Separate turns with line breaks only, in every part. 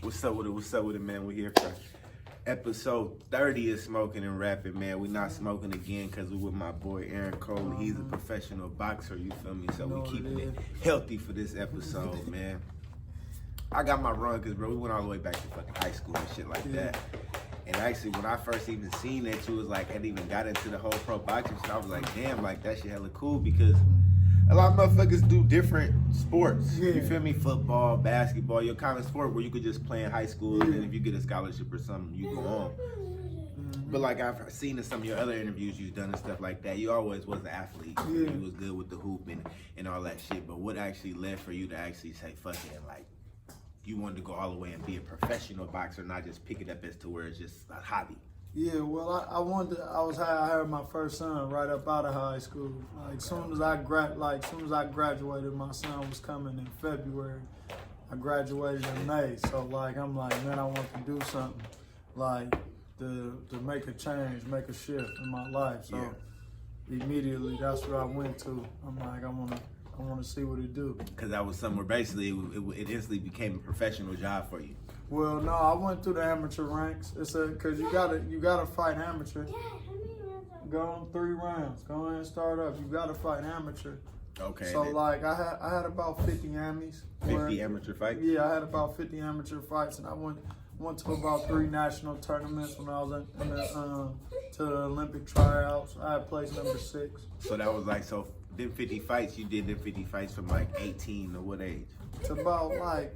What's up with it? What's up with it, man? We're here for episode 30 of Smoking and Rapping, man. We're not smoking again because we're with my boy Aaron Coley. He's a professional boxer, you feel me? So we're keeping it healthy for this episode, man. I got my run because, bro, we went all the way back to fucking high school and shit like that. And actually, when I first even seen that, you was like, hadn't even got into the whole pro boxing shit, I was like, damn, like, that shit hella cool because a lot of motherfuckers do different sports. You feel me? Football, basketball, your kind of sport where you could just play in high school and then if you get a scholarship or something, you go on. But like I've seen in some of your other interviews you've done and stuff like that, you always was an athlete. You was good with the hoop and all that shit. But what actually led for you to actually say, fuck it, and like, you wanted to go all the way and be a professional boxer, not just pick it up as to where it's just a hobby?
Yeah, well, I had my first son right up out of high school. Like, soon as I graduated, my son was coming in February. I graduated in May, so like, I'm like, man, I want to do something, like, to make a change, make a shift in my life. So immediately, that's what I went to. I'm like, I want to see what it do. Because
that was somewhere basically it instantly became a professional job for you.
Well, no, I went through the amateur ranks. Cause you gotta fight amateur. Go on 3 rounds. Go ahead and start up. You gotta fight amateur.
Okay.
So like I had about 50 amis.
50 amateur fights?
Yeah, I had about 50 amateur fights, and I went to about 3 national tournaments when I was to the Olympic tryouts. I had placed number 6.
So that was like, so them 50 fights, you did them 50 fights from like 18 to what age?
It's about like,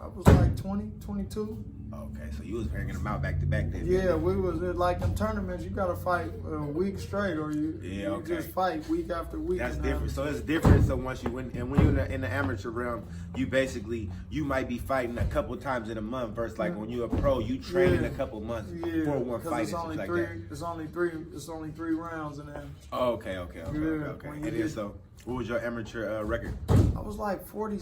I was like 20, 22.
Okay, so you was banging them out back to back then?
Yeah, we was like them tournaments. You gotta fight a week straight, or you just fight week after week.
That's different. So it's different. So once you win, and when you're in the amateur realm, you might be fighting a couple times in a month. Versus like when you're a pro, you train in a couple months for one fight.
It's only three. It's only 3 rounds in there.
Oh, okay. And then so, what was your amateur record?
I was like 40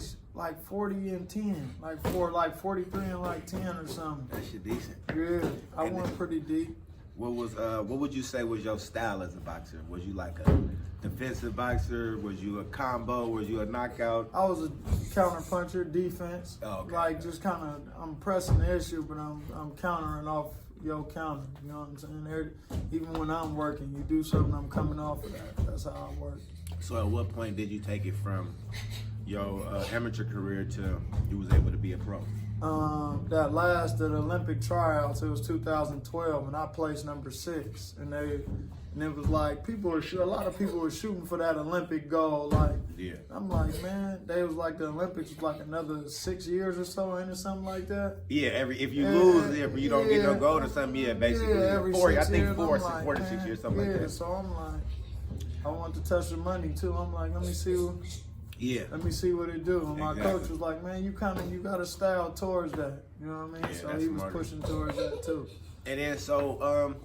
and 10, like 43 and like 10 or something.
That shit decent.
Yeah, I went pretty deep.
What would you say was your style as a boxer? Was you like a defensive boxer? Was you a combo? Was you a knockout?
I was a counter puncher, defense.
Oh, okay.
Like just kind of, I'm pressing the issue, but I'm countering off your counter. You know what I'm saying? Even when I'm working, you do something, I'm coming off of that. That's how I work.
So at what point did you take it from your amateur career to you was able to be a pro?
That last at the Olympic tryouts, it was 2012, and I placed number 6. And it was like a lot of people were shooting for that Olympic goal. Like, I'm like, man, they was like the Olympics was like another 6 years or so, ain't it, something like that?
Yeah, if you lose, if you don't get no gold or something, basically.
Yeah, every
4
6 years,
4 to 6 years, something like that.
Yeah, so I'm like, I want to touch the money too. I'm like, let me see what it do. And my coach was like, man, you got a style towards that. You know what I mean? So he was pushing towards that too.
And then so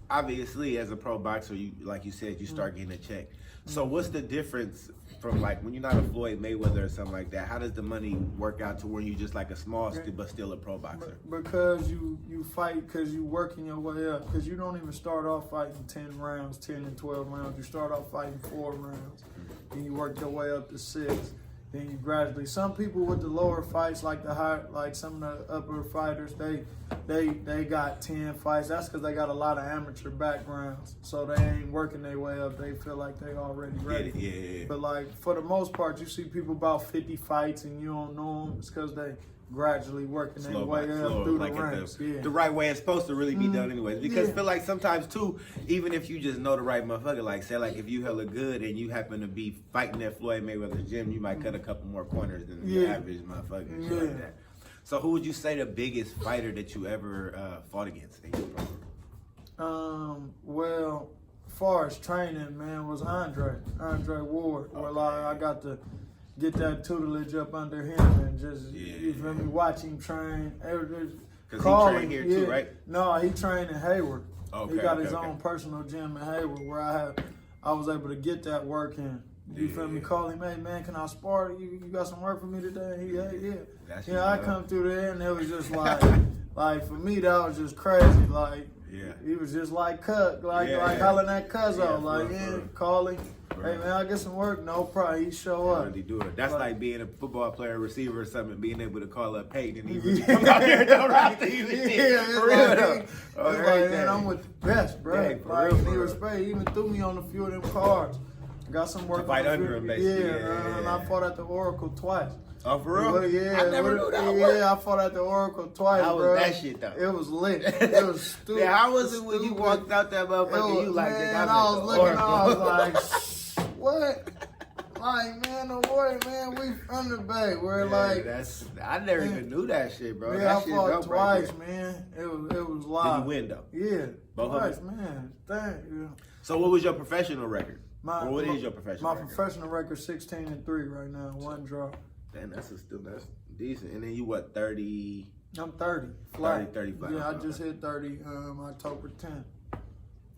obviously as a pro boxer, you like you said, you start getting a check. So what's the difference from like when you're not a Floyd Mayweather or something like that? How does the money work out to where you just like a small but still a pro boxer?
Because you fight because you working your way up. Because you don't even start off fighting 10 rounds, 10 and 12 rounds. You start off fighting 4 rounds. Then you work your way up to 6. Then you gradually. Some people with the lower fights, like some of the upper fighters, they got 10 fights. That's because they got a lot of amateur backgrounds, so they ain't working their way up. They feel like they already ready.
Yeah.
But like for the most part, you see people about 50 fights and you don't know them. It's because they gradually working their way up through the ranks.
The right way it's supposed to really be done anyways. Because I feel like sometimes too, even if you just know the right motherfucker, like say like if you hella good and you happen to be fighting at Floyd Mayweather's gym, you might cut a couple more corners than the average motherfucker and shit like that. So who would you say the biggest fighter that you ever fought against in your program?
Well, as far as training, man, was Andre Ward. Okay. Well, I got to get that tutelage up under him and just, you feel me, watch him train.
Because he trained here too, right?
No, he trained in Hayward.
Okay,
he got his own personal gym in Hayward where I was able to get that work in. You feel me? Call him, hey man, can I spar? You got some work for me today? I come through there and it was just like for me that was just crazy. Like he was just like cut, like hollering at Cuzzo, call him.
bro.
Hey man, I get some work, no problem. He show up.
Really do it. That's like being a football player, receiver, or something, being able to call up Peyton and he really
Yeah.
come out here and don't have to even
Yeah,
for real though.
it's like, man, I'm with the best, bro.
Yeah, for
like,
real,
he
for real.
respect. He even threw me on a few of them cards. Got some work
To fight
on
under him, basically.
Yeah, and I fought at the Oracle twice.
Oh, for real?
But, yeah,
I never knew that worked.
Yeah, I fought at the Oracle twice,
How was
bro.
that shit, though?
It was lit. It was stupid.
Yeah, how was it when you walked out that motherfucker? You like,
man,
nigga,
I was looking, I was
like,
like, what? Like, man, no boy, man, we from the Bay. We're like,
I never even knew that shit, bro.
yeah,
That
I
shit
fought
dope
twice,
right
man. It was
there.
live.
Did you win though?
Yeah,
Both of
twice,
them?
man. Thank you.
So what was your professional record? Or what is your professional
My
record?
professional record 16-3 right now, one draw.
Damn, that's decent. And then you what, 30?
I'm 30. Flat.
35.
Yeah, I just hit 30 October 10th.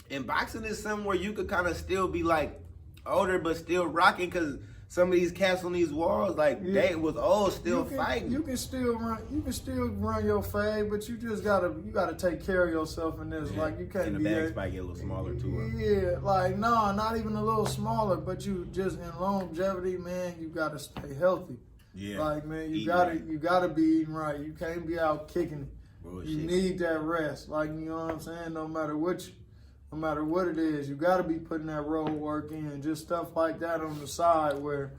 And boxing is something where you could kind of still be like older but still rocking because some of these cats on these walls, like they was old, still fighting.
You can still run your fade, but you just gotta take care of yourself in this.
Yeah.
Like you can't
And the
be
bags might get a little smaller too.
Yeah, like no, not even a little smaller, but you just in longevity, man, you gotta stay healthy.
Yeah.
Like man,
Eat
you gotta be eating right. You can't be out kicking it.
Bullshit.
You need that rest. Like you know what I'm saying? No matter what it is, you gotta be putting that road work in. Just stuff like that on the side where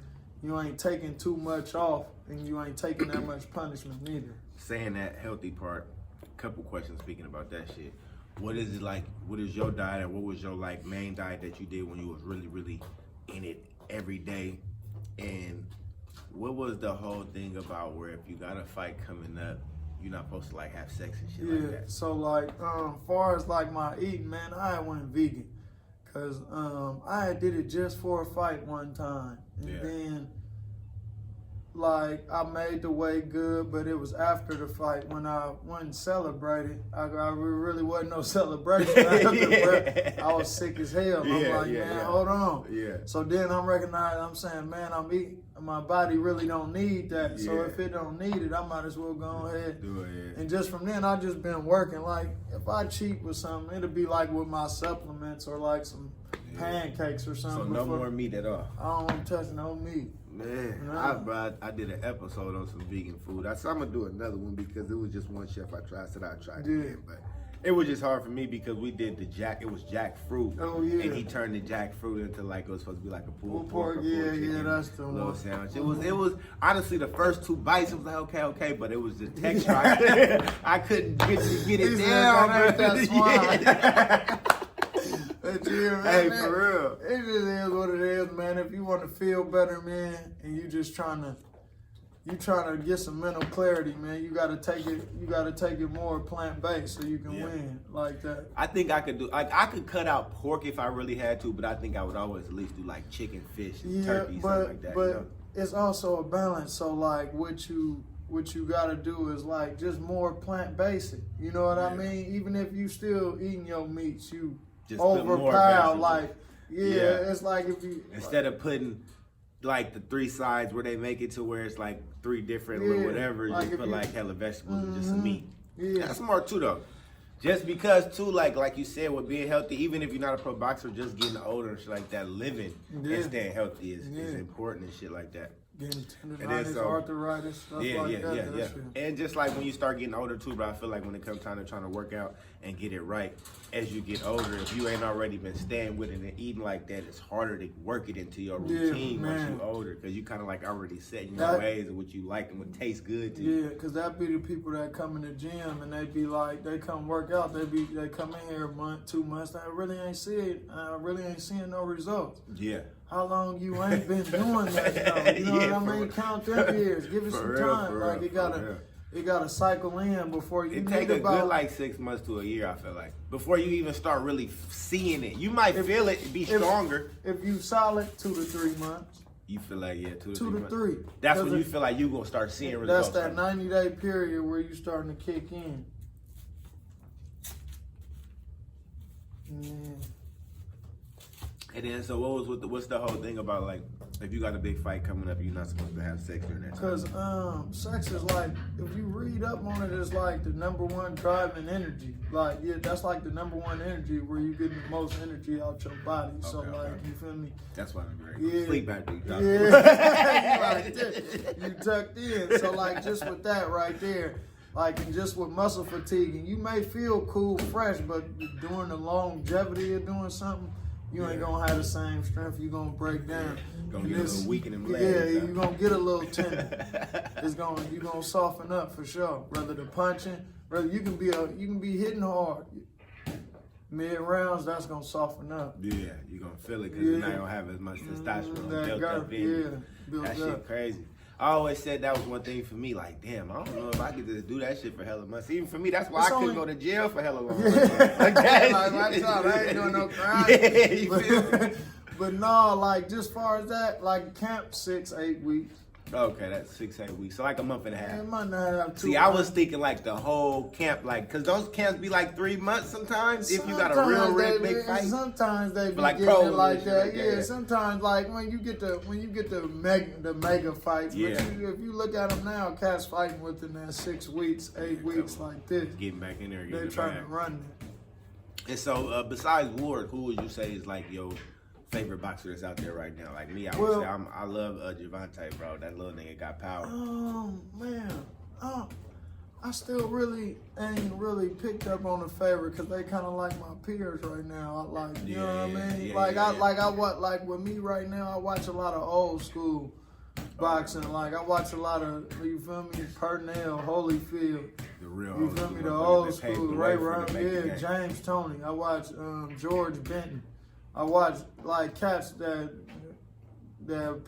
you ain't taking too much off and you ain't taking that much punishment neither.
Saying that healthy part, couple questions speaking about that shit. What is it like? What is your diet, and what was your like main diet that you did when you was really, really in it every day? And what was the whole thing about where if you got a fight coming up, you're not supposed to like have sex and shit like that?
So like, far as like my eating, man, I went vegan, cause I had did it just for a fight one time, and then like I made the weight good, but it was after the fight when I wasn't celebrating. I really wasn't no celebration after, bro. I was sick as hell. I'm like, man, hold on.
Yeah.
So then I'm saying, man, I'm eating. My body really don't need that. So if it don't need it, I might as well go ahead.
Do it,
And just from then, I just been working. Like, if I cheat with something, it'll be like with my supplements or like some pancakes or something.
So no more meat at all.
I don't want to touch no meat.
Man,
No.
I did an episode on some vegan food. I'm gonna do another one because it was just one chef I tried. Said I'd try it again, but it was just hard for me because we did it was jackfruit.
Oh yeah.
And he turned the jackfruit into like it was supposed to be like a pulled
pork,
or
yeah,
pulled chicken
that's the
little
one.
sandwich. It was honestly the first two bites. It was like okay, but it was the texture. I couldn't get it down.
That's why.
Hey, for real.
It just is what it is, man. If you want to feel better, man, and you just trying to get some mental clarity, man, you gotta take it more plant-based so you can win like that.
I think I could cut out pork if I really had to, but I think I would always at least do like chicken, fish, and turkey, something like that.
But
you know?
it's also a balance. So like what you gotta do is like just more plant-based. You know what I mean? Even if you still eating your meats, you
Just put more
overpower.
vegetables.
Like it's like if you
instead of putting like the three sides where they make it to where it's like three different or whatever,
like
just
if
put
you-
like hella vegetables and just some meat.
Yeah.
That's smart too though. Just because too, like you said, with being healthy, even if you're not a pro boxer, just getting older and shit like that, living and staying healthy is important and shit like that.
Getting tendonitis, arthritis, stuff like that.
Yeah. And just like when you start getting older too, but I feel like when it comes time to trying to work out and get it right, as you get older, if you ain't already been staying with it and eating like that, it's harder to work it into your routine once you're older, because you kind of like already set in your ways of what you like and what tastes good to you.
Yeah, because that be the people that come in the gym and they be like, they come work out, they come in here a month, 2 months, I really ain't seeing no results.
Yeah.
How long you ain't been doing that though? You know what I mean? Count them years. Give it some time. Like it gotta cycle in before you.
It take a good like 6 months to a year. I feel like before you even start really seeing it. You might feel it, be stronger.
If you solid 2 to 3 months.
You feel like 2
to 3.
That's when you feel like you gonna start seeing results.
That's that 90-day period where you starting to kick in.
And then, so what's the whole thing about like If you got a big fight coming up, you're not supposed to have sex during that time.
Because sex is like, if you read up on it, it's like the number one driving energy. Like, yeah, that's like the number one energy where you get the most energy out your body. Okay, so, like, you feel me?
That's why I'm very sleep after you drop
you tucked in. So, like, just with that right there, like, and just with muscle fatigue, and you may feel cool, fresh, but during the longevity of doing something, you ain't gonna have the same strength. You gonna break down.
Gonna get a little weak in them legs.
Yeah, you gonna get a little tender. You gonna soften up for sure. Whether the punching, whether you can be hitting hard. Mid rounds, that's gonna soften up.
Yeah, you gonna feel it because you're not gonna have as much testosterone built up in you. That shit crazy. I always said that was one thing for me. Like, damn, I don't know if I could just do that shit for hella months. Even for me, that's why I couldn't go to jail for hella long. Like that.
I ain't doing no crime.
Yeah, you feel me?
But no, like, just far as that, like, camp 6-8 weeks.
Okay, that's 6-8 weeks. So like a month and a half.
A month and a half.
See, I was thinking like the whole camp, like, because those camps be like 3 months sometimes if you got a real big fight.
Sometimes they be
like
getting it like that. Yeah, sometimes like when you get the mega fights.
Yeah.
But if you look at them now, cats fighting within that 6 weeks, 8 weeks like this.
Getting back in there.
They're trying to run it.
And so besides Ward, who would you say is like your favorite boxer that's out there right now? Like me, I would say I love Javante, bro. That little nigga got power.
Man. I still ain't really picked up on the favorite because they kind of like my peers right now. I like, you know what I mean? Like with me right now, I watch a lot of old school boxing. Like I watch a lot of, you feel me, Purnell, Holyfield.
The real
you feel me? The old school, Ray Round, James Toney. I watch George Benton. I watch like cats that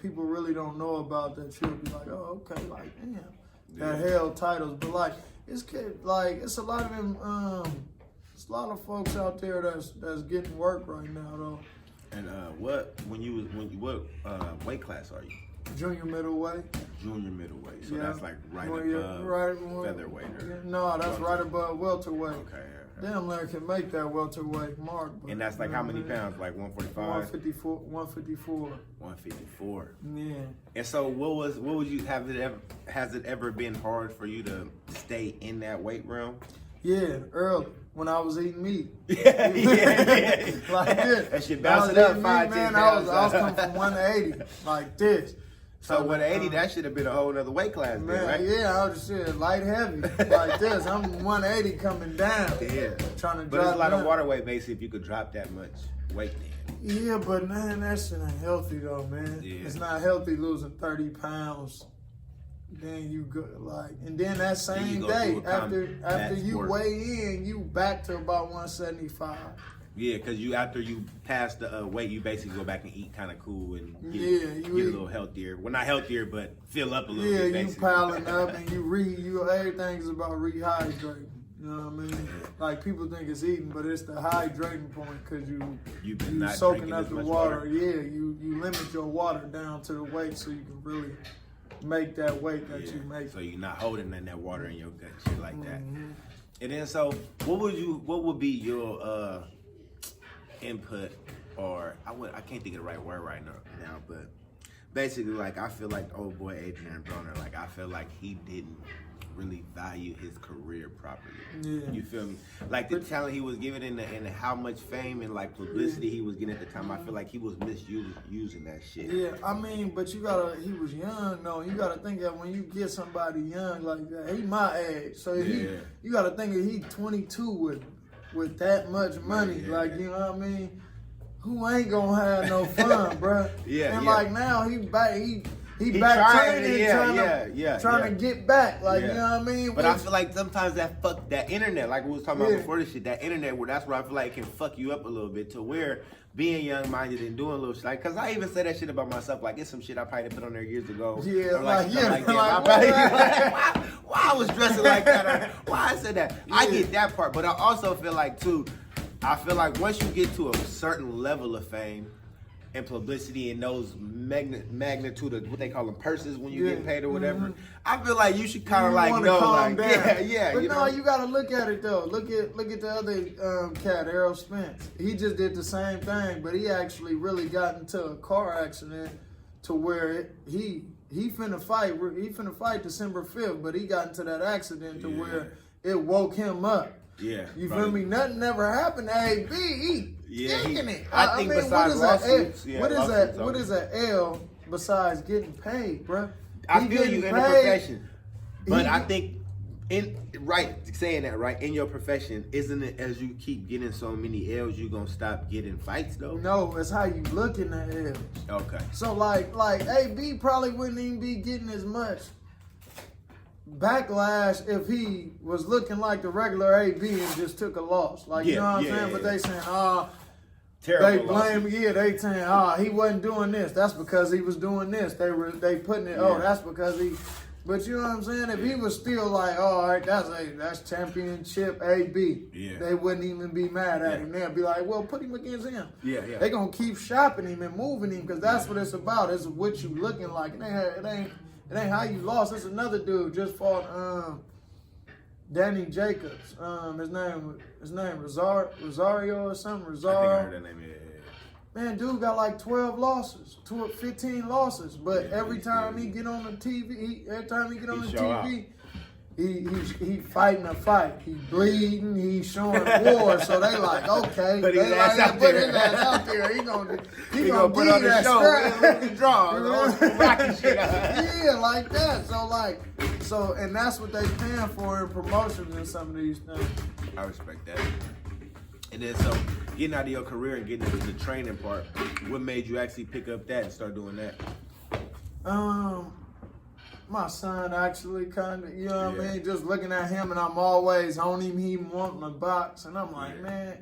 people really don't know about that you'll be like, oh, okay, like damn, that held titles. But like it's a lot of them. It's a lot of folks out there that's getting work right now though.
And what weight class are you?
Junior middleweight.
Junior middleweight. So that's like right above featherweight.
No, that's right above welterweight.
Okay.
Damn, Larry can make that welterweight mark.
And that's like how many pounds? Like 145?
154.
154.
Yeah.
And so what would you has it ever been hard for you to stay in that weight realm?
Yeah, early. When I was eating meat.
Yeah.
Like this.
That shit bouncing up 5-10 pounds.
I was coming from 180 like this.
So 180, that should have been a whole other weight class, man, right?
Yeah, I was just saying light heavy like this. I'm 180 coming down.
Yeah.
Trying to
but
drop
it's a lot
down.
of water weight, basically, if you could drop that much weight then.
Yeah, but man, that shit ain't healthy though, man.
Yeah.
It's not healthy losing 30 pounds. Then you go and then that same day after you weigh in, you back to about 175.
Yeah, because after you pass the weight, you basically go back and eat kind of cool and get a little healthier. Well, not healthier, but fill up a little bit.
Yeah, you piling up and everything's about rehydrating. You know what I mean? Like people think it's eating, but it's the hydrating point because you soaking up the water. Yeah, you limit your water down to the weight so you can really make that weight that you make.
So you're not holding in that water in your gut, shit like that. And then so what would be your input, or I can't think of the right word right now, but basically like I feel like old boy Adrian Broner, like I feel like he didn't really value his career properly.
Yeah.
You feel me? Like the talent he was given and how much fame and like publicity he was getting at the time, I feel like he was misusing that shit.
Yeah, I mean, but he was young though. You gotta think that when you get somebody young like that, he my age. So you gotta think that he 22 with that much money. Like, you know what I mean? Who ain't gonna have no fun, bruh? And like now he back training, trying to get back. Like, you know what I mean?
But I feel like sometimes that internet, like we was talking about before this shit, that internet that's where I feel like it can fuck you up a little bit to where being young-minded and doing a little shit. Like, cause I even said that shit about myself. Like, it's some shit I probably put on there years ago.
Yeah,
why I was dressing like that? Or why I said that? I get that part, but I also feel like too. I feel like once you get to a certain level of fame and publicity and those magnitude of what they call them purses when you get paid or whatever, I feel like you should kind of like know, like down.
But no, you gotta look at it though. Look at the other cat, Errol Spence. He just did the same thing, but he actually really got into a car accident to where he finna fight December 5th, but he got into that accident to where it woke him up.
Yeah.
You feel me? Nothing ever happened to AB. He kicking it.
I think besides lawsuits,
what is an L besides getting paid, bro?
I feel you in the profession. But I think saying that, right, in your profession, isn't it as you keep getting so many L's, you gonna stop getting fights though?
No, it's how you look in the L's.
Okay.
So like AB probably wouldn't even be getting as much backlash if he was looking like the regular AB and just took a loss. Like, you know what I'm saying? But they saying,
terrible
they blame, they saying, he wasn't doing this. That's because he was doing this. They putting it, that's because he. But you know what I'm saying? If he was still like, all right, that's championship AB, they wouldn't even be mad at him. They'd be like, well, put him against him. They gonna keep shopping him and moving him because that's what it's about. It's what you looking like. It ain't how you lost. It's another dude just fought Danny Jacobs. His name Rosario or something. Rosario.
I think I heard that name.
Man, dude got like 12 losses, 15 losses. But every time he get on the TV, he fighting a fight. He bleeding. He showing war. So they like, okay,
put his ass out
there. He gonna
put on the show. Draw. Rocky shit out.
Yeah, like that. So and that's what they paying for in promotions and some of these things.
I respect that. And then so getting out of your career and getting into the training part, what made you actually pick up that and start doing that?
My son actually kind of, you know what I mean? Just looking at him and I'm always on him, he wanting to box. And I'm like, man,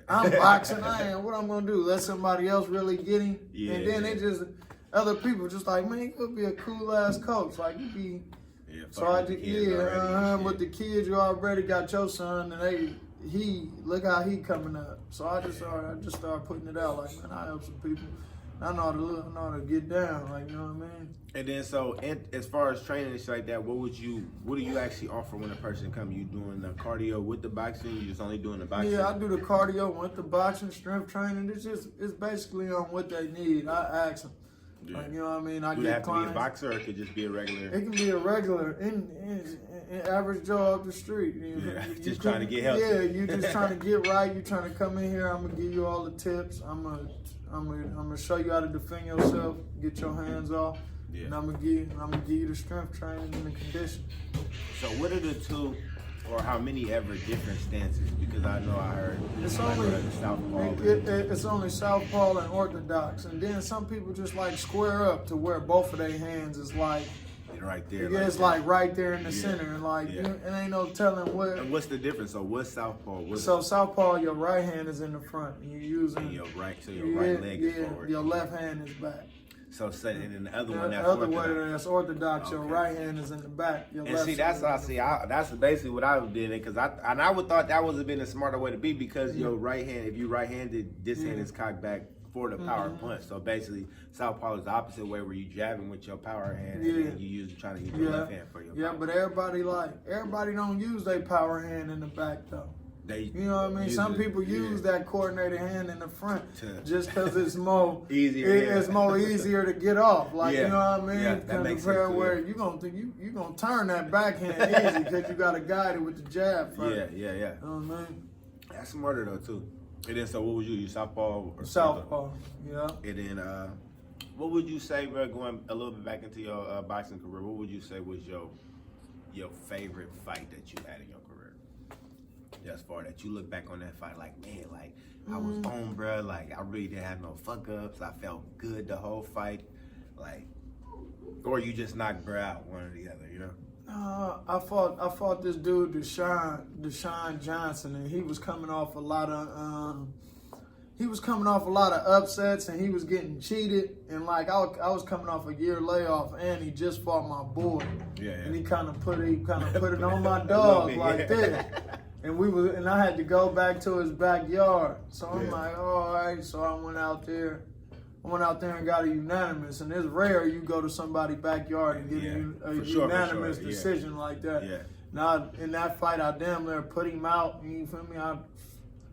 I'm boxing, what I'm going to do? Let somebody else really get him? And then other people just like, man, you could be a cool ass coach. Like, you be, with the kids, you already got your son and look how he coming up. So I just started putting it out like, man, I help some people. I know how to get down, like, you know what I mean?
And then so as far as training and shit like that, what do you actually offer when a person come? You doing the cardio with the boxing? You just only doing the boxing?
Yeah, I do the cardio with the boxing, strength training. It's basically on what they need. I ask them. Yeah. Like, you know what I mean? I
do
get
it have
clients.
To be a boxer, or it could just be a regular?
It can be a regular, in average Joe up the street.
Just trying to get healthy.
Yeah, you just trying to get right. You trying to come in here. I'm gonna give you all the tips. I'm gonna show you how to defend yourself, get your hands off, and I'm gonna give you the strength training and the condition.
So what are the two? Or how many ever different stances? Because I know I heard
it's only southpaw and orthodox, and then some people just like square up to where both of their hands is like
right there.
Yeah, it's like right there in the center, and like it ain't no telling what.
And what's the difference? So what's southpaw?
Southpaw, your right hand is in the front, and you're using
your right leg is forward.
Your left hand is back.
So and then the other one,
that's orthodox. Your right hand is in the back.
And see, that's how I see. That's basically what I did, because I would thought that would have been a smarter way to be, because your right hand, if you right-handed, this hand is cocked back for the power punch. So basically, southpaw is the opposite way, where you jabbing with your power hand, and then you trying to use your left hand for your power.
But everybody don't use their power hand in the back though. You know what I mean? Some people use that coordinated hand in the front just because it's more easier. It's more easier to get off. Like, you know what I mean?
Yeah, that makes sense.
Where you gonna turn that backhand easy because you got to guide it with the jab first.
Yeah.
You know what I mean?
That's smarter though too. And then so what would you use? Southpaw or
southpaw? Yeah.
And then what would you say, bro? Going a little bit back into your boxing career, what would you say was your favorite fight that you had in your career? As far that you look back on that fight, like, man, like I was on, bro. Like I really didn't have no fuck ups. I felt good the whole fight, like, or you just knocked bro out, one or the other, you know.
I fought this dude, Deshaun Johnson, and he was coming off a lot of upsets, and he was getting cheated, and like I was coming off a year layoff, and he just fought my boy, and he kind of put it on my dog like that. And I had to go back to his backyard. So I'm like, all right. So I went out there and got a unanimous. And it's rare you go to somebody's backyard and get a unanimous decision like that. Yeah. Now in that fight, I damn near put him out. You feel me?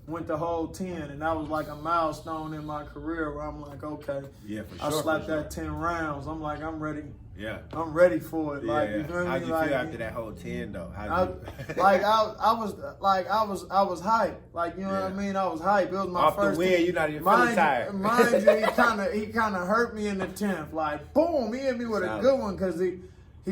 went the whole 10, and that was like a milestone in my career where I'm like, okay,
yeah, for
I
sure,
slapped
for sure.
that 10 rounds. I'm like, I'm ready.
Yeah,
I'm ready for it.
yeah.
Like, you feel
How'd
me?
you
Like,
feel after that whole 10 though?
I was hyped. Like, you know what I mean? I was hyped. It was my
Off
first
the win,
10.
you're not even feeling tired.
Mind you, he kind of hurt me in the 10th. Like, boom, he hit me with a good one because he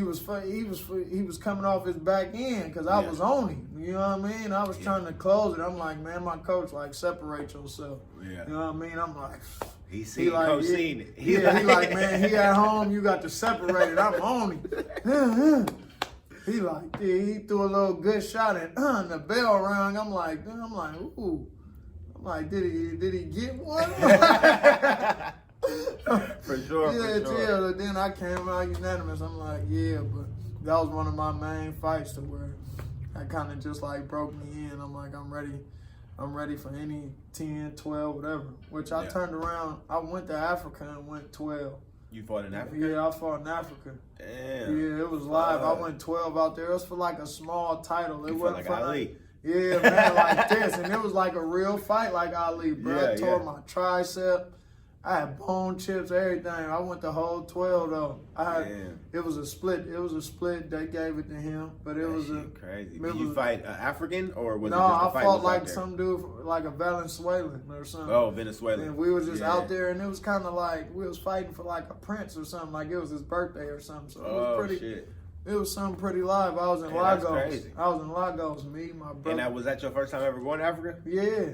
was coming off his back end because I was on him. You know what I mean? I was trying to close it. I'm like, man, my coach like separate yourself.
Yeah.
You know what I mean? I'm like,
he seen it.
He like, man, he at home. You got to separate it. I'm on him. He like, he threw a little good shot and the bell rang. I'm like, ooh. I'm like, did he get one?
For sure.
Yeah. Then I came out unanimous. I'm like, yeah, but that was one of my main fights to where I kind of just like broke me in. I'm like, I'm ready for any 10, 12, whatever. Which I turned around. I went to Africa and went 12.
You fought in Africa?
Yeah, I fought in Africa.
Damn.
Yeah, it was live. I went 12 out there. It was for like a small title. It wasn't
like
for
Ali.
Yeah, man, like this. And it was like a real fight like Ali, bro.
Yeah,
I tore my tricep. I had bone chips, everything. I went the whole 12 though. It was a split. They gave it to him, but it was
crazy. Did you fight African or was it just a
I
fight
fought like
there?
some dude, like a Venezuelan or something.
Oh, Venezuelan.
And we was just out there, and it was kind of like we was fighting for like a prince or something. Like it was his birthday or something. So it was pretty.
Shit.
It was something pretty live. I was in
That's
Lagos.
crazy.
I was in Lagos. Me, my brother.
And was that your first time ever going to Africa?
Yeah.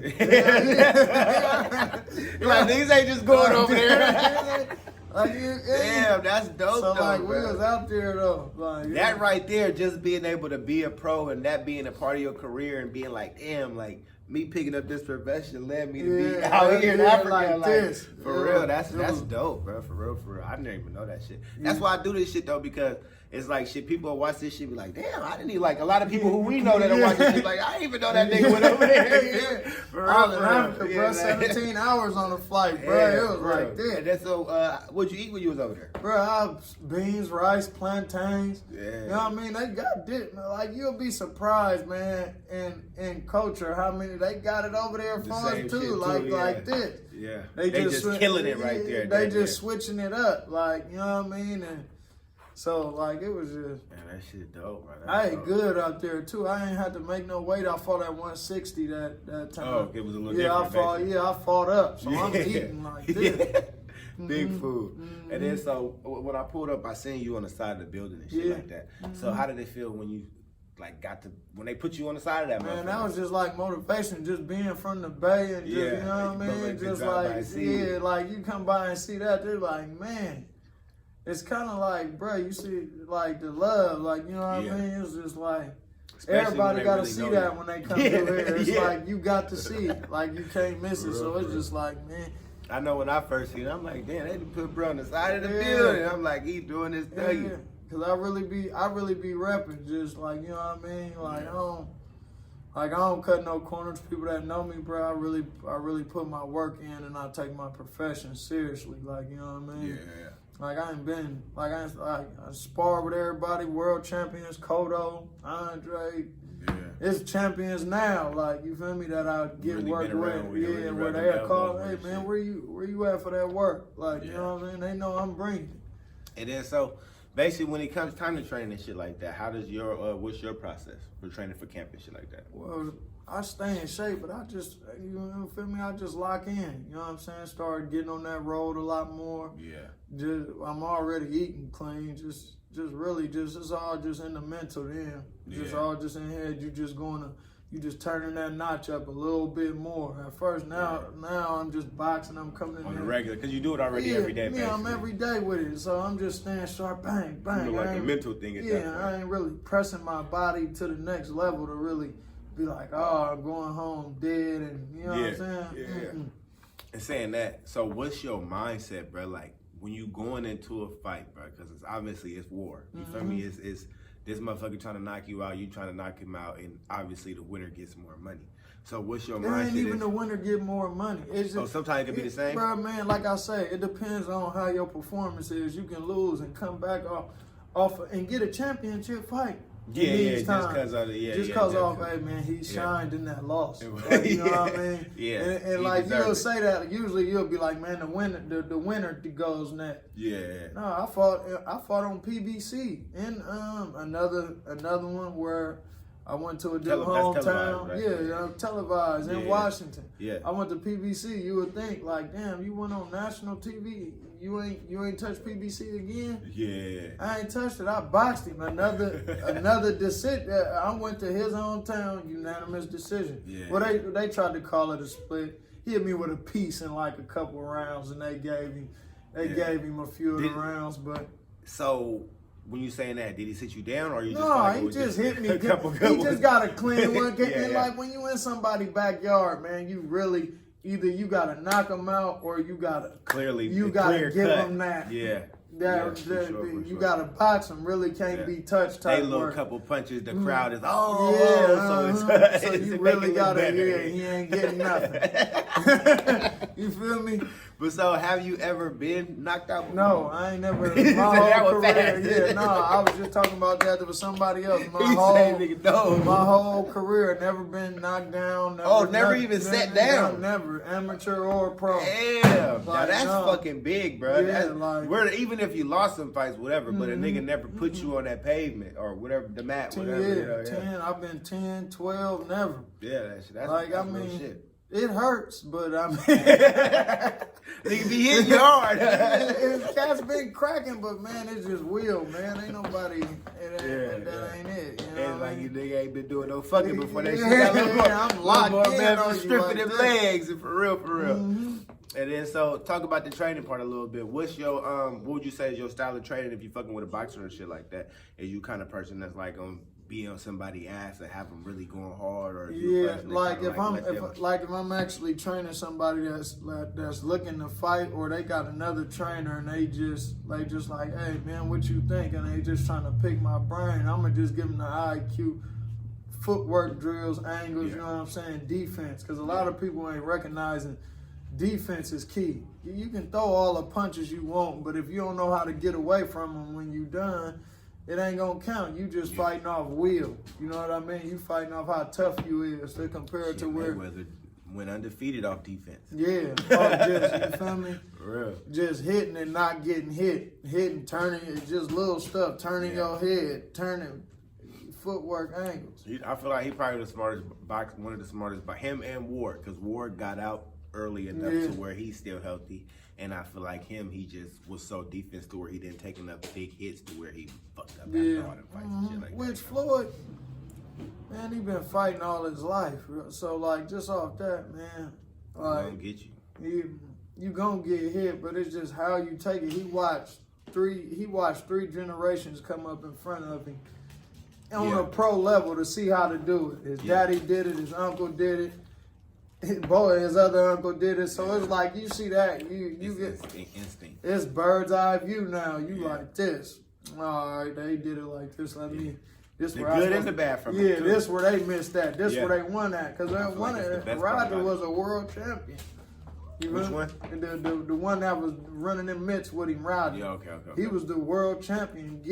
You're like, these ain't just going over there. Damn, that's dope
so,
though,
like,
bro.
we was out there, though. Like,
that right there, just being able to be a pro and that being a part of your career and being like, damn, like, me picking up this profession led me to be out here in Africa. Like this. For real, that's dope, bro. For real. I didn't even know that shit. That's why I do this shit, though, because it's like shit, people watch this shit be like, damn, I didn't even like a lot of people who we know that are watching shit like, I didn't even know that nigga went over there. For real,
I was in Africa, bro, 17 hours on a flight, bro.
Yeah,
it was like this.
And then so, what'd you eat when you was over there?
Bro, beans, rice, plantains.
Yeah.
You know what I mean? They got this, man. Like, you'll be surprised, man, in culture, how many they got it over there for us, too. Like this.
Yeah.
They just
killing it right there.
They just switching it up. Like, you know what I mean? And so, like, it was just...
Man, that shit dope, man.
I ate good out there, too. I ain't had to make no weight. I fought at 160 that time.
Oh, it was a little different.
I fought up. So I'm eating like this.
Big food. And then so when I pulled up, I seen you on the side of the building and shit like that. So how did it feel when you like when they put you on the side of that?
Man, that was just like motivation, just being from the Bay and just, you know what I mean? Just like, like you come by and see that, they're like, man, it's kind of like, bro, you see like the love, like, you know what I mean? It's just like, everybody got to see that when they come through here. It's like, you got to see it. Like, you can't miss it. So it's just like, man.
I know when I first seen it, I'm like, damn, they put bro on the side of the building. I'm like, he doing this thing.
Cause I really be rapping, just like, you know what I mean? Like, I don't cut no corners. People that know me, bro, I really put my work in and I take my profession seriously. Like, you know what I mean?
Yeah.
Like, I spar with everybody, world champions, Cotto, Andre.
Yeah.
It's champions now, like, you feel me, that I get
really
work with. Where they call, hey man, where you at for that work? Like, you know what I mean? They know I'm bringing it.
And then so basically when it comes time to training and shit like that, how does what's your process for training for camp and shit like that?
Well, I stay in shape, but I just, you know, feel me? I just lock in. You know what I'm saying? Start getting on that road a lot more.
Yeah.
I'm already eating clean. It's all just in the mental then. Just all just in head. You just turning that notch up a little bit more. At first, now I'm just boxing. I'm coming in
on the
there.
regular, because you do it already every day.
Yeah, I'm every day with it. So I'm just staying sharp, bang, bang.
You know, like a mental thing at that point.
I ain't really pressing my body to the next level to really be like, oh, I'm going home dead, and you know what I'm saying?
Yeah. And saying that, so what's your mindset, bro? Like when you going into a fight, bro? Because it's war. You feel me? It's this motherfucker trying to knock you out, you trying to knock him out, and obviously the winner gets more money. So what's your mindset?
Ain't even the winner get more money. It's just,
sometimes it can be the same?
Bro, man, like I say, it depends on how your performance is. You can lose and come back off and get a championship fight. Just cause off, hey man, he shined in that loss. Like, you know what I mean?
Yeah.
And like you'll say that, usually you'll be like, man, the winner goes next.
Yeah.
No, I fought on PBC and another one where I went to a different hometown. Right? Televised in Washington.
Yeah.
I went to PBC. You would think like, damn, you went on national TV. You ain't touched PBC again.
Yeah.
I ain't touched it. I boxed him. Another decision. I went to his hometown, unanimous decision.
Yeah.
Well, they tried to call it a split. He hit me with a piece in like a couple of rounds, and they gave him a few of the rounds. But
so when you saying that, did he sit you down or you just?
No, he just hit me. He just got a clean one. And like when you in somebody's backyard, man, you really. Either you gotta knock him out, or you gotta give him that.
Yeah.
You gotta box him. Really can't be touched. Type
they little
work.
couple punches. The crowd is
so you really gotta. He ain't getting nothing. You feel me?
But so, have you ever been knocked out before?
No, I ain't never. My whole career, I was just talking about that with somebody else. My whole career, never been knocked down.
Never even sat down.
Never, amateur or pro.
Damn, now that's fucking big, bro. Yeah, even if you lost some fights, whatever, but a nigga never put you on that pavement or whatever, the mat,
10,
whatever.
10, I've been 10, 12, never.
Yeah, that's
like,
I mean, shit.
It hurts, but I mean,
nigga be hitting you hard.
Cat's been cracking, but man, it's just will, man. Ain't nobody. That ain't it. You know
it's like
you
nigga ain't been doing no fucking before that shit. I'm locked in, man. Stripping them legs, for real. Mm-hmm. And then so talk about the training part a little bit. What's your what would you say is your style of training if you fucking with a boxer and shit like that? Is you kind of person that's like be on somebody's ass and have them really going hard, or
if I'm actually training somebody that's looking to fight, or they got another trainer and they just like, hey man, what you think? And they just trying to pick my brain. I'm gonna just give them the IQ, footwork drills, angles. You know what I'm saying? Defense, because a lot of people ain't recognizing defense is key. You can throw all the punches you want, but if you don't know how to get away from them when you done, it ain't gonna count. You just fighting off will. You know what I mean? You fighting off how tough you is to compare it to where
Mayweather went undefeated off defense.
Yeah, you feel me?
For real.
Just hitting and not getting hitting, turning, just little stuff, turning your head, turning footwork angles.
I feel like he probably the smartest one of the smartest. But him and Ward, because Ward got out early enough to where he's still healthy. And I feel like he just was so defense to where he didn't take enough big hits to where he fucked up after all the fights and shit like that.
Floyd, man, he been fighting all his life. So, like, just off that, man, like,
gonna get you.
You gonna get hit, but it's just how you take it. He watched three generations come up in front of him on a pro level to see how to do it. His daddy did it, his uncle did it. His other uncle did it, so it's like you see that you get
instinct.
It's bird's eye view now. You like this. All right, they did it like this. This
the good and the bad from
it. This where they missed that. This where they won that because they won it. Roger was a world champion.
Which one?
The one that was running them mitts with him, Roger.
Yeah, okay.
He was the world champion,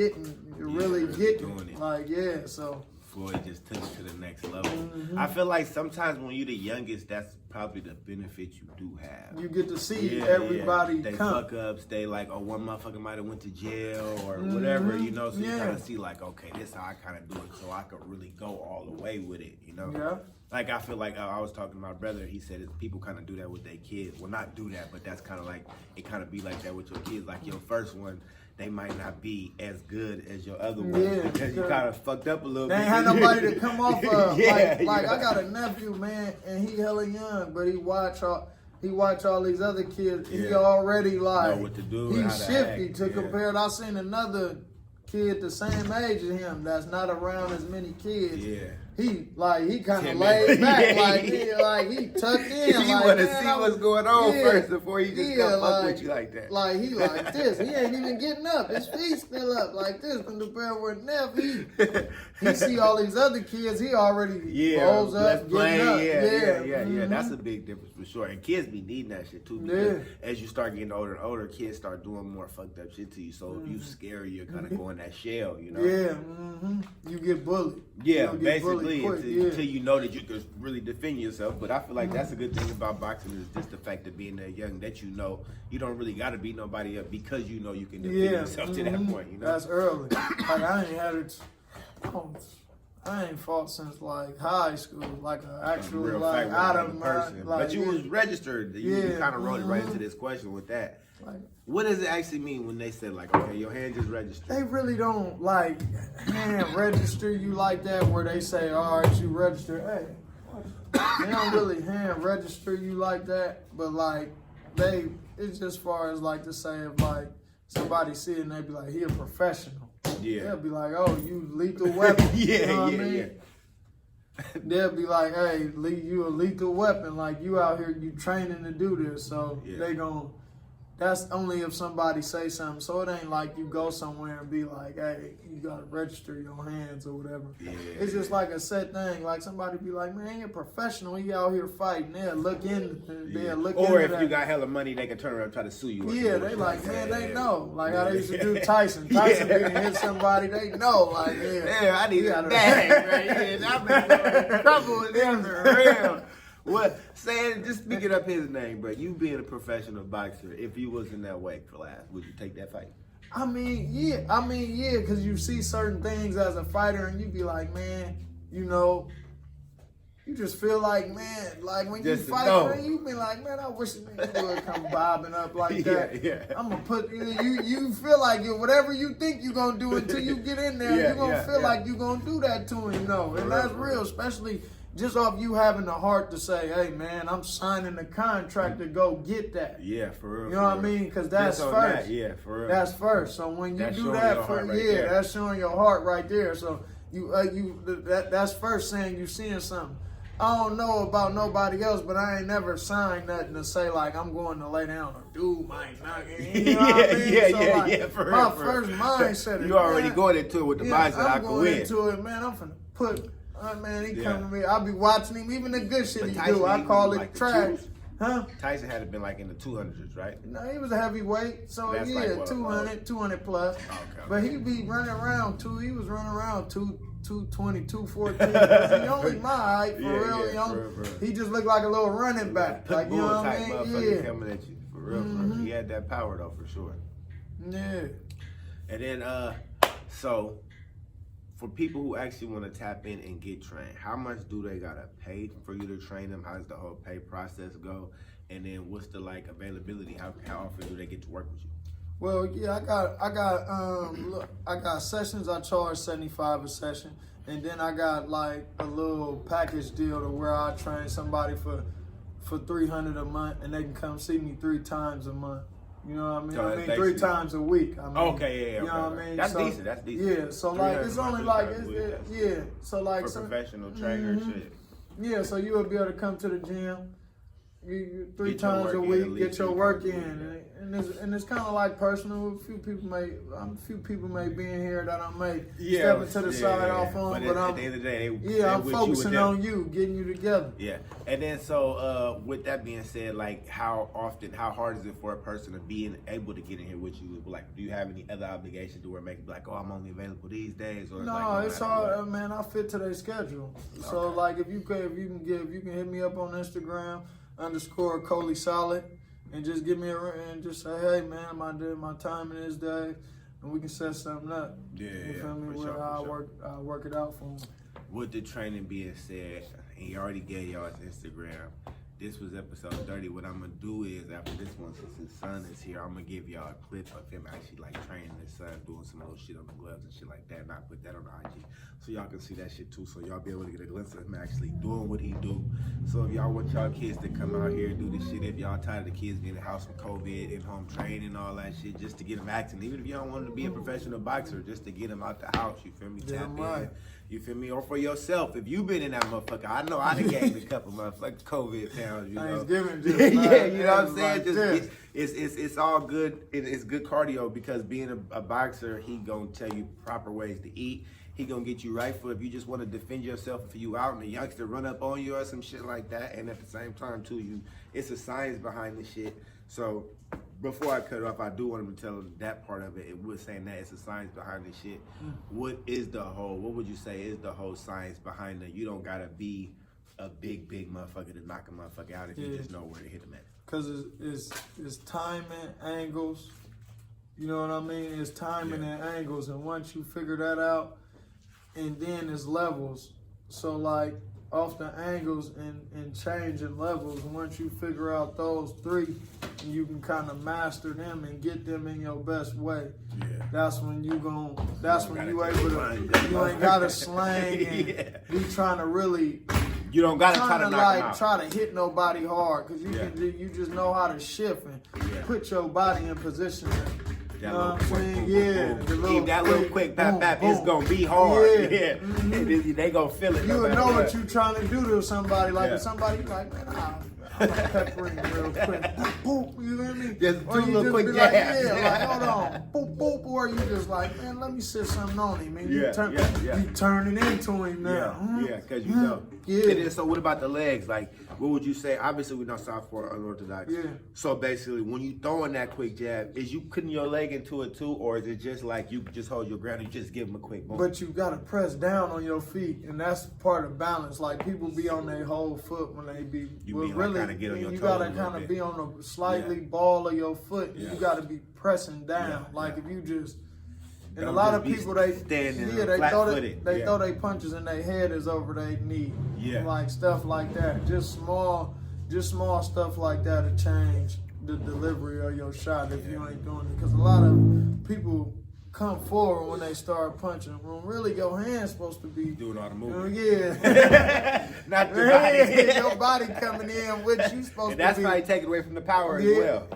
really getting it. Like so.
Floyd just took it to the next level. I feel like sometimes when you're the youngest, that's probably the benefit you do have.
You get to see everybody
they
come.
Fuck ups, they like, one motherfucker might have went to jail or whatever, you know, so you kind of see like, okay, this is how I kind of do it, so I could really go all the way with it, you know?
Yeah.
Like, I feel like I was talking to my brother, he said people kind of do that with their kids. Well, not do that, but that's kind of like, it kind of be like that with your kids. Like your first one, they might not be as good as your other one because you kind of fucked up a little bit.
They ain't had nobody to come off of. I got a nephew, man, and he hella young, but he watch all these other kids. He already like
know what to do.
He's shifty to compare it. I seen another kid the same age as him that's not around as many kids.
Yeah.
he kind of
Timid.
laid back,
Yeah.
he tucked in.
You
like,
want to
man,
see what's going on
yeah,
first before he just
yeah,
come fuck with you like that.
Like he like this. He ain't even getting up. His feet still up like this. When the bear went left, he see all these other kids. He already rolls up, getting up.
Yeah. That's a big difference for sure. And kids be needing that shit too. Because as you start getting older and older, kids start doing more fucked up shit to you. So if you scary, you're kind of going that shell, you know.
Yeah, you get bullied.
Yeah,
you
basically
quick,
until you know that you can really defend yourself. But I feel like that's a good thing about boxing is just the fact of being that young that you know you don't really got to beat nobody up because you know you can defend yourself to that point. You know,
that's early. Like I ain't had it. I ain't fought since like high school, like an actual
real
like
fight
out
with
of
person.
like,
But you was registered. You kind of wrote it right into this question with that.
Like,
what does it actually mean when they say like, okay, your hand is registered?
they really don't like hand register you like that, where they say, all right, you register. Hey, they don't really hand register you like that, but like it's just far as like to say if like somebody see it and they be like, he a professional.
Yeah.
They'll be like, oh, you lethal weapon. You know what I mean? They'll be like, hey, you a lethal weapon. Like, you out here, you training to do this. So they gon' that's only if somebody say something. So it ain't like you go somewhere and be like, hey, you gotta register your hands or whatever.
Yeah.
It's just like a set thing. Like somebody be like, man, he a professional. He out here fighting. They'll look in.
Or if you got hella money, they can turn around and try to sue you.
Yeah, they like, man, they know. Like how they used to do Tyson. Tyson didn't hit somebody, they know. Like,
I need a bag, right? I've been in trouble with them for real. What saying? Just speaking up his name, bro. You being a professional boxer, if you was in that weight class, would you take that fight?
I mean, yeah, because you see certain things as a fighter, and you be like, man, you know, you just feel like, man, like when
just
you fight, man, you be like, man, I wish you would come bobbing up like that.
Yeah.
I'm gonna put you feel like whatever you think you gonna do until you get in there, you gonna feel like you gonna do that to him, and that's real, especially. Just off you having the heart to say, hey, man, I'm signing the contract to go get that.
Yeah, for real.
You know what I mean? Because that's first.
Yeah, for real.
That's first. So when you do that, that's showing your heart right there. So that's first saying you seeing something. I don't know about nobody else, but I ain't never signed nothing to say like I'm going to lay down or dude might knock it. You know what I mean?
For real.
My first mindset is,
you already going into it with the mindset I can win.
I'm going into it, man. I'm finna put. Man, he come to me. I'll be watching him. Even the good shit he do, I call it trash. Huh?
Tyson had been like in the 200s, right?
No, he was a heavyweight. So
that's
yeah,
like what,
200 plus.
Okay.
But he be running around he was running around 220, 214. He only my height, for real. He just looked like a little running back. Like, you know what I mean?
Coming at you. For real, for real. He had that power though, for sure.
Yeah.
And then so for people who actually want to tap in and get trained, how much do they gotta pay for you to train them? How does the whole pay process go? And then what's the like availability? How often do they get to work with you?
Well, yeah, I got sessions. I charge $75 a session, and then I got like a little package deal to where I train somebody for $300 a month, and they can come see me 3 times a month. You know what I mean?
So
I mean 3 times a week. I mean,
okay, yeah.
You know what I mean?
That's decent. That's decent.
Yeah, so like it's only like so like
for professional trainer shit.
Yeah, so you will be able to come to the gym. You 3
Get your
times a
work
week,
in,
get your work in, and it's kind of like personal. A few people may be in here that I may step into the side off on, but
at the end of the day,
I'm focusing on you, getting you together.
Yeah, and then so with that being said, like how hard is it for a person to be able to get in here with you? Like, do you have any other obligations to where make it like, oh, I'm only available these days? Or
no,
like,
it's hard, man. I fit to their schedule. Okay. So like, if you can hit me up on Instagram _Coley Solid, and just give me and just say, hey man, my time in this day, and we can set something up.
Yeah,
you feel me? Where I'll work it out for them.
With the training being said, and you already gave y'all his Instagram, This was episode 30. What I'm gonna do is after this one, since his son is here, I'm gonna give y'all a clip of him actually like training his son, doing some little shit on the gloves and shit like that. And I put that on the IG so y'all can see that shit too. So y'all be able to get a glimpse of him actually doing what he do. So if y'all want y'all kids to come out here and do this shit, if y'all tired of the kids being in the house with COVID, in home training, all that shit, just to get them acting. Even if you don't want them to be a professional boxer, just to get them out the house. You feel me? Tap in. You feel me? Or for yourself, if you been in that motherfucker, I know I done gained a couple motherfucking COVID pounds, you know. Yeah, you know what I'm saying? Just it's all good. It's good cardio because being a boxer, he gonna tell you proper ways to eat. He gonna get you right for if you just want to defend yourself if you out and a youngster run up on you or some shit like that. And at the same time too, it's a science behind the shit. So before I cut it off, I do want him to tell that part of it. It was saying that it's a science behind this shit. What would you say is the whole science behind it? You don't gotta be a big motherfucker to knock a motherfucker out if you just know where to hit him at.
Cause it's timing, angles. You know what I mean? It's timing and angles, and once you figure that out, and then it's levels. So like off the angles and changing levels, once you figure out those three, you can kind of master them and get them in your best way. Yeah. That's when you able to, you ain't gotta slang and be trying to really.
You don't gotta try to knock him out.
Try to hit nobody hard, cause you just know how to shift and put your body in position.
That little quick, that little quick bap, it's gonna be hard. Yeah. Mm-hmm. They gonna feel it.
You would know what you trying to do to somebody. Like if somebody like, man, I'm gonna pepper in real quick. Boop, you know what I mean?
Just do a little quick jab.
Like, hold on. Boop, boop. Or you just like, man, let me sit something on him. Man, you turning into him now.
Yeah, because you know. Yeah. And then, so what about the legs? Like, what would you say? Obviously, we're not southpaw unorthodox. Yeah. So basically, when you throwing that quick jab, is you putting your leg into it too, or is it just like you just hold your ground and you just give them a quick boom?
But you gotta press down on your feet, and that's part of balance. Like people be on their whole foot when they be. You gotta get on your toes. You gotta kind of be on the slightly ball of your foot. Yeah. You gotta be pressing down. Like if you just. And a lot of people they throw their punches and their head is over their knee. Yeah. Like stuff like that. Just small stuff like that to change the delivery of your shot if you ain't doing it. Because a lot of people come forward when they start punching. When really your hand's supposed to be
doing all the movement.
Not your body. Your body coming in with you supposed to be.
And that's how you take it away from the power as well.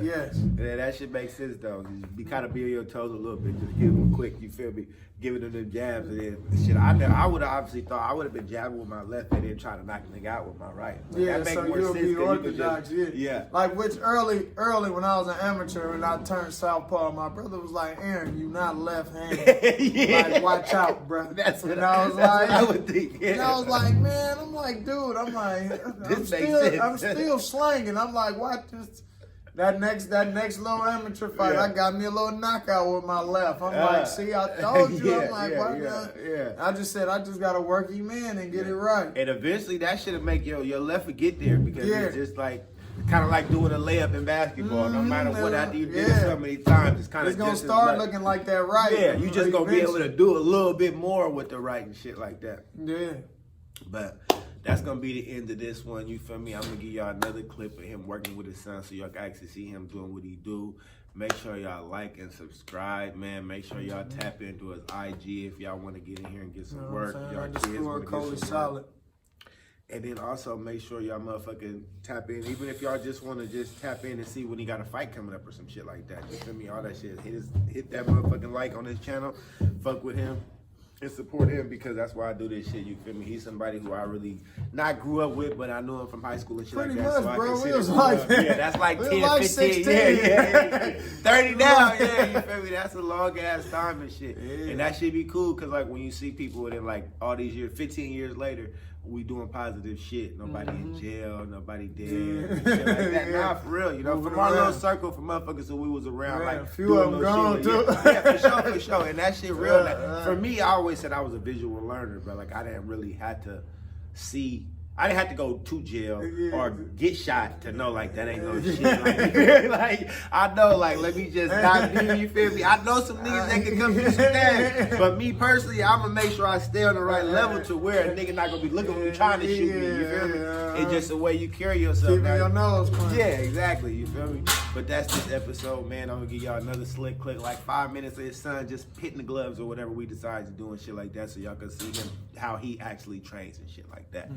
Yes.
Yeah, that shit makes sense though. You kind of be on your toes a little bit, just give them a quick, you feel me? Giving them the jabs and then shit. I would have obviously thought I would have been jabbing with my left and then trying to knock the nigga out with my right. Like,
that makes more sense. Be orthodox, yeah. Like which early when I was an amateur and I turned southpaw, my brother was like, Aaron, you not left-handed. Like watch out, bro.
That's what I would think. Yeah.
And I was like, man, dude, I'm still slanging. I'm like, watch this. That next little amateur fight, I got me a little knockout with my left. I'm like, see, I told you. I'm like, what? I just said, I just got to work him in and get it right.
And eventually that should make your left get there because it's just like, kind of like doing a layup in basketball. No matter what after you did it so many times, it's going to
start looking like that right.
Yeah, you just going to be able to do a little bit more with the right and shit like that.
Yeah.
But that's going to be the end of this one. You feel me? I'm going to give y'all another clip of him working with his son so y'all can actually see him doing what he do. Make sure y'all like and subscribe, man. Make sure y'all tap into his IG if y'all want to get in here and get some work. Y'all kids want to get some solid. And then also make sure y'all motherfucking tap in. Even if y'all just want to just tap in and see when he got a fight coming up or some shit like that. You feel me? All that shit. Hit that motherfucking like on his channel. Fuck with him. And support him because that's why I do this shit. You feel me? He's somebody who I really not grew up with, but I knew him from high school and shit
pretty
like that.
Much,
so
bro.
I consider that's like 10, 15.
16.
Yeah. 30 now. Yeah, you feel me? That's a long ass time and shit. Yeah. And that should be cool because like when you see people within like all these years, 15 years later, we doing positive shit. Nobody in jail, nobody dead, shit like that. Nah, for real. You know, from our little circle from motherfuckers who we was around, like
a few of them gone too.
Yeah, for sure. And that shit real. Like, for me, I always said I was a visual learner, but like I didn't really have to see. I didn't have to go to jail
Yeah.
or get shot to know like that ain't no shit. Like, like I know, like let me just not be. You feel me? I know some niggas that can come do some that, but me personally, I'm gonna make sure I stay on the right level to where a nigga not gonna be looking for me trying to shoot me. You feel me? It's just the way you carry yourself.
Keeping your nose clean.
Yeah, exactly. You feel me? But that's this episode, man. I'm gonna give y'all another slick clip, like 5 minutes of his son just hitting the gloves or whatever we decide to do and shit like that, so y'all can see him how he actually trains and shit like that.